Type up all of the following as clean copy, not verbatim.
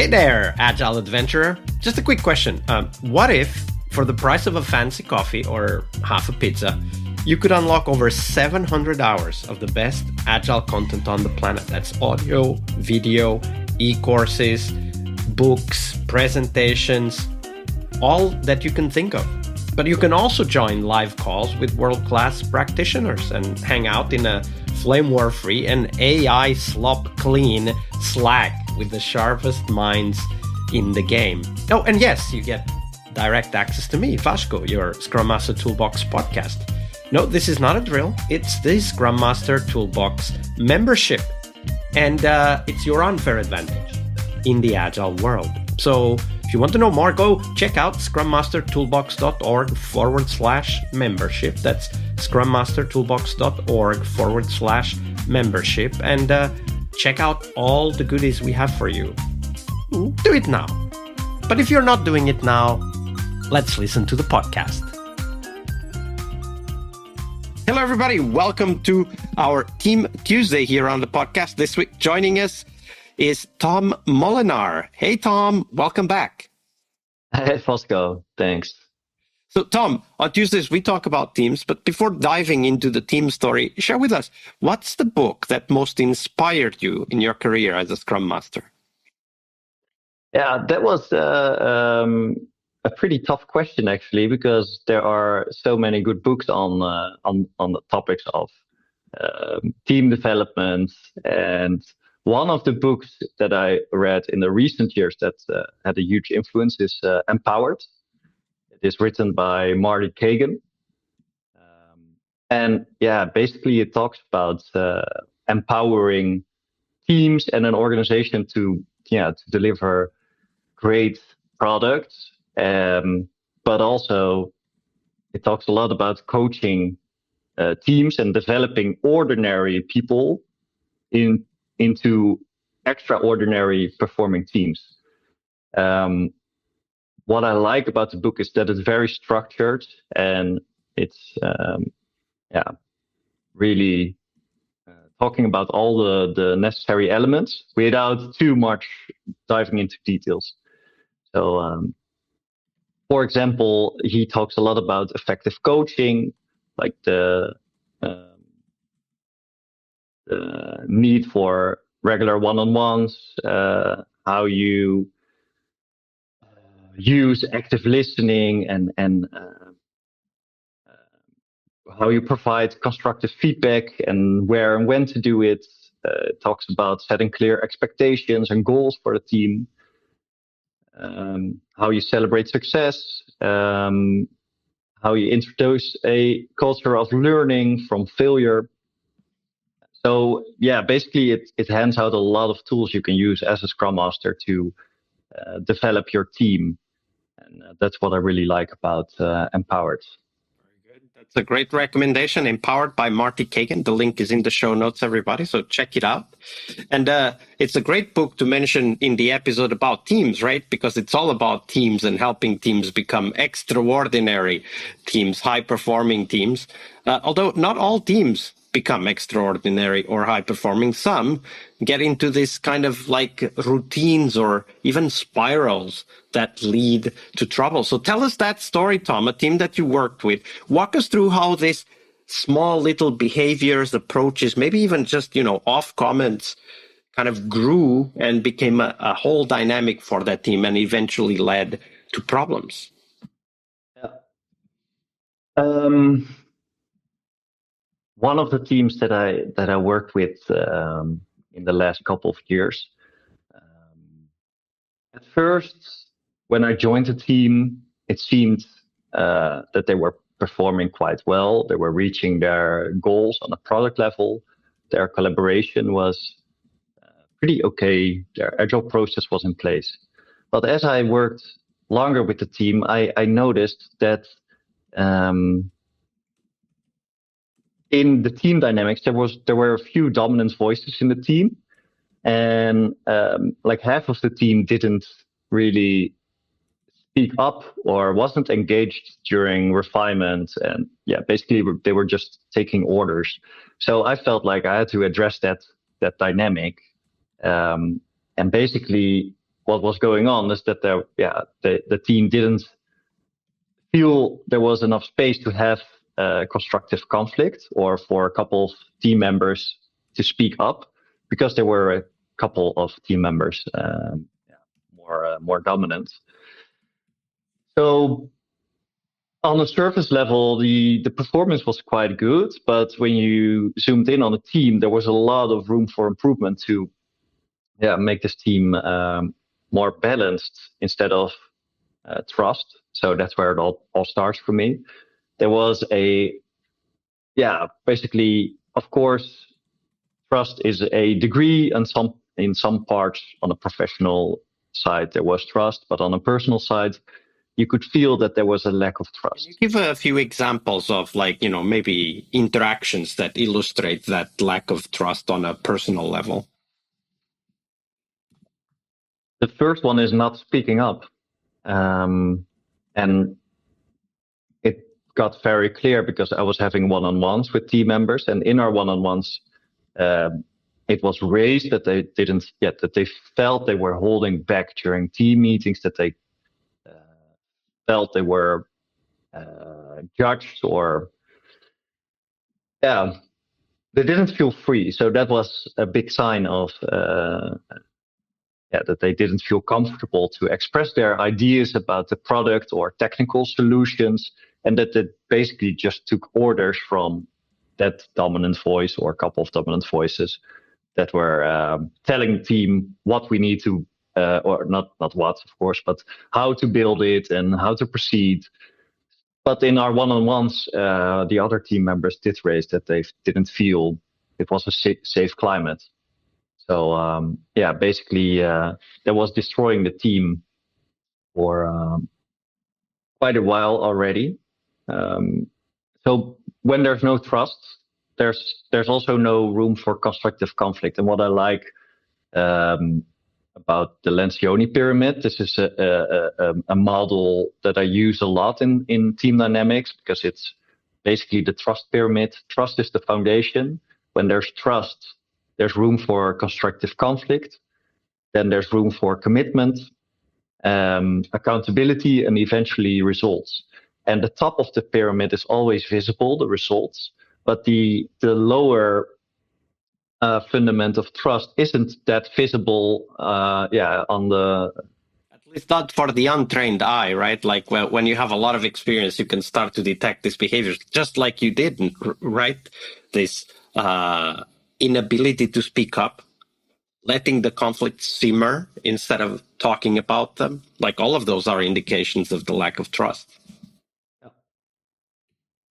there, Agile Adventurer. Just a quick question. What if, for the price of a fancy coffee or half a pizza, you could unlock over 700 hours of the best Agile content on the planet? That's audio, video, e-courses, books, presentations, all that you can think of. But you can also join live calls with world-class practitioners and hang out in a flame war-free and AI slop-clean Slack with the sharpest minds in the game. Oh, and yes, you get direct access to me, Vasco, your Scrum Master Toolbox podcast. No, this is not a drill. It's the Scrum Master Toolbox membership. And it's your unfair advantage in the Agile world. So if you want to know more, go check out scrummastertoolbox.org/membership. That's scrummastertoolbox.org/membership. And check out all the goodies we have for you. Do it now. But if you're not doing it now, let's listen to the podcast. Hello, everybody. Welcome to our Team Tuesday here on the podcast. This week, joining us is Tom Molenaar. Hey, Tom. Welcome back. Hey, Fosco. Thanks. So, Tom, on Tuesdays, we talk about teams. But before diving into the team story, share with us, what's the book that most inspired you in your career as a Scrum Master? Yeah, that was a pretty tough question, actually, because there are so many good books on the topics of team development. And one of the books that I read in the recent years that had a huge influence is Empowered. It is written by Marty Cagan. And yeah, basically it talks about empowering teams and an organization to deliver great products. But also it talks a lot about coaching teams and developing ordinary people into extraordinary performing teams. What I like about the book is that it's very structured and it's really talking about all the necessary elements without too much diving into details. So, for example, he talks a lot about effective coaching, like the need for regular one-on-ones, how you use active listening and how you provide constructive feedback and where and when to do it. It talks about setting clear expectations and goals for the team, how you celebrate success, how you introduce a culture of learning from failure. So yeah, basically it hands out a lot of tools you can use as a Scrum Master to develop your team. And that's what I really like about Empowered. Very good. That's a great recommendation. Empowered by Marty Cagan. The link is in the show notes, everybody. So check it out. And it's a great book to mention in the episode about teams, right? Because it's all about teams and helping teams become extraordinary teams, high-performing teams. Although not all teams become extraordinary or high-performing. Some get into this kind of like routines or even spirals that lead to trouble. So tell us that story, Tom, a team that you worked with. Walk us through how this small little behaviors, approaches, maybe even just, off comments kind of grew and became a whole dynamic for that team and eventually led to problems. Yeah. One of the teams that I worked with in the last couple of years, at first, when I joined the team, it seemed that they were performing quite well. They were reaching their goals on a product level. Their collaboration was pretty okay. Their agile process was in place. But as I worked longer with the team, I noticed that in the team dynamics, there were a few dominant voices in the team, and like half of the team didn't really speak up or wasn't engaged during refinement, and basically they were just taking orders. So I felt like I had to address that dynamic, and basically what was going on is that the team didn't feel there was enough space to have constructive conflict, or for a couple of team members to speak up, because there were a couple of team members more dominant. So on the surface level, the performance was quite good, but when you zoomed in on the team, there was a lot of room for improvement to make this team more balanced instead of trust. So that's where it all starts for me. There was basically, of course, trust is a degree, and in some parts on a professional side there was trust, but on a personal side, you could feel that there was a lack of trust. Can you give a few examples of, like, maybe interactions that illustrate that lack of trust on a personal level? The first one is not speaking up. And it got very clear because I was having one-on-ones with team members, and in our one-on-ones, it was raised that they felt they were holding back during team meetings, that they felt they were judged, or they didn't feel free. So that was a big sign of that they didn't feel comfortable to express their ideas about the product or technical solutions, and that they basically just took orders from that dominant voice or a couple of dominant voices that were telling the team what we need to, or not what, of course, but how to build it and how to proceed. But in our one-on-ones, the other team members did raise that they didn't feel it was a safe climate. So basically, that was destroying the team for quite a while already. So when there's no trust, there's also no room for constructive conflict. And what I like about the Lencioni Pyramid, this is a model that I use a lot in team dynamics, because it's basically the trust pyramid. Trust is the foundation. When there's trust, there's room for constructive conflict. Then there's room for commitment, accountability, and eventually results. And the top of the pyramid is always visible, the results, but the lower fundament of trust isn't that visible. On the, at least not for the untrained eye, right? Like when you have a lot of experience, you can start to detect these behaviors, just like you did, right? This inability to speak up, letting the conflict simmer instead of talking about them. Like, all of those are indications of the lack of trust.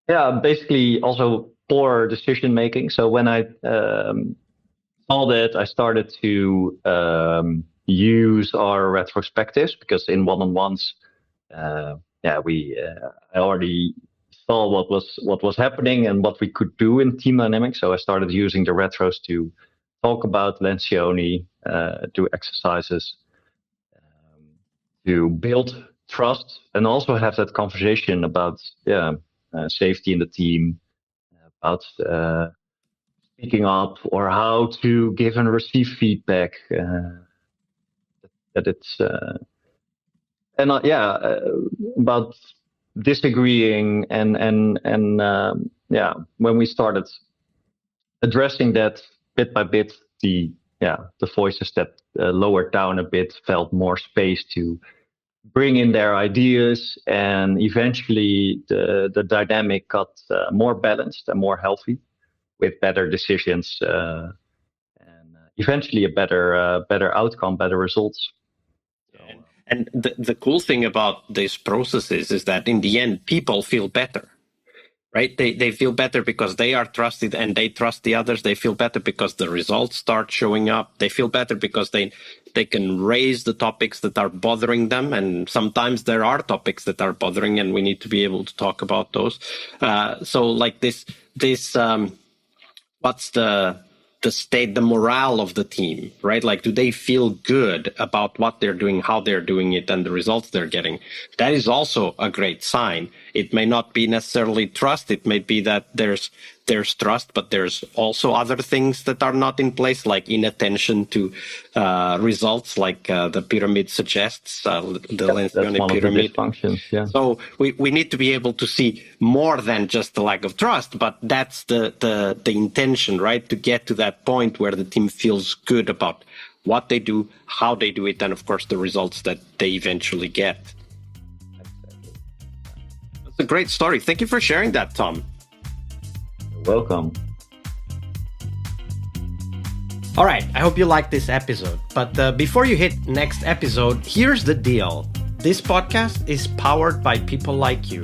Yeah, basically also poor decision making. So when I saw that, I started to use our retrospectives, because in one-on-ones, I already saw what was happening and what we could do in team dynamics. So I started using the retros to talk about Lencioni, do exercises to build trust, and also have that conversation about safety in the team, about speaking up, or how to give and receive feedback. That it's about disagreeing, and when we started addressing that bit by bit, the voices that lowered down a bit felt more space to bring in their ideas, and eventually the dynamic got more balanced and more healthy, with better decisions, and eventually a better outcome, better results. And the cool thing about these processes is that in the end, people feel better, right? They feel better because they are trusted and they trust the others. They feel better because the results start showing up. They feel better because they can raise the topics that are bothering them. And sometimes there are topics that are bothering, and we need to be able to talk about those. So like this, what's the state, the morale of the team, right? Like, do they feel good about what they're doing, how they're doing it, and the results they're getting? That is also a great sign. It may not be necessarily trust. It may be that there's there's trust, but there's also other things that are not in place, like inattention to results, like the pyramid suggests, the Lencioni Pyramid. Yeah. So we need to be able to see more than just the lack of trust, but that's the intention, right? To get to that point where the team feels good about what they do, how they do it, and of course the results that they eventually get. That's a great story. Thank you for sharing that, Tom. Welcome. All right, I hope you liked this episode. But before you hit next episode, here's the deal. This podcast is powered by people like you,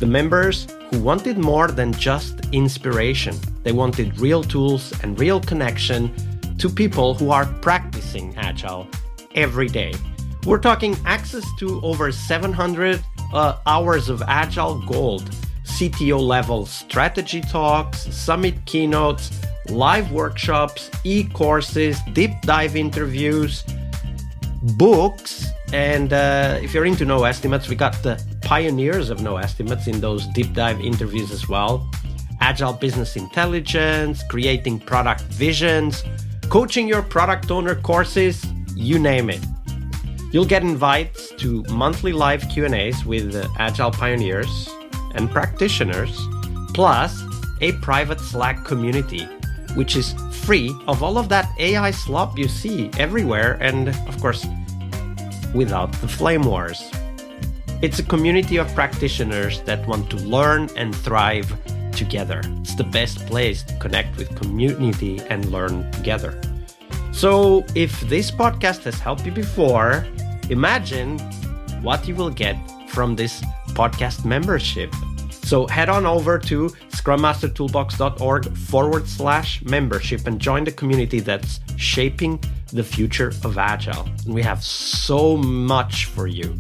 the members who wanted more than just inspiration. They wanted real tools and real connection to people who are practicing Agile every day. We're talking access to over 700 hours of Agile Gold, CTO level strategy talks, summit keynotes, live workshops, e-courses, deep dive interviews, books, and if you're into no estimates, we got the pioneers of no estimates in those deep dive interviews as well. Agile business intelligence, creating product visions, coaching your product owner courses, you name it. You'll get invites to monthly live Q&As with Agile pioneers and practitioners, plus a private Slack community, which is free of all of that AI slop you see everywhere, and of course, without the flame wars. It's a community of practitioners that want to learn and thrive together. It's the best place to connect with community and learn together. So if this podcast has helped you before, imagine what you will get from this podcast membership. So head on over to scrummastertoolbox.org/membership and join the community that's shaping the future of Agile. And we have so much for you.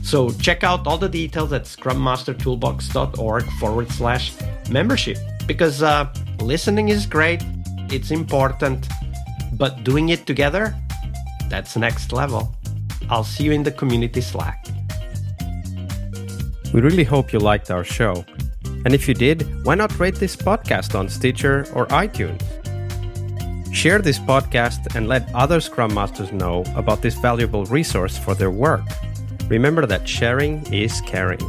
So check out all the details at scrummastertoolbox.org/membership, because listening is great, it's important, but doing it together, that's next level. I'll see you in the community Slack. We really hope you liked our show. And if you did, why not rate this podcast on Stitcher or iTunes? Share this podcast and let other Scrum Masters know about this valuable resource for their work. Remember that sharing is caring.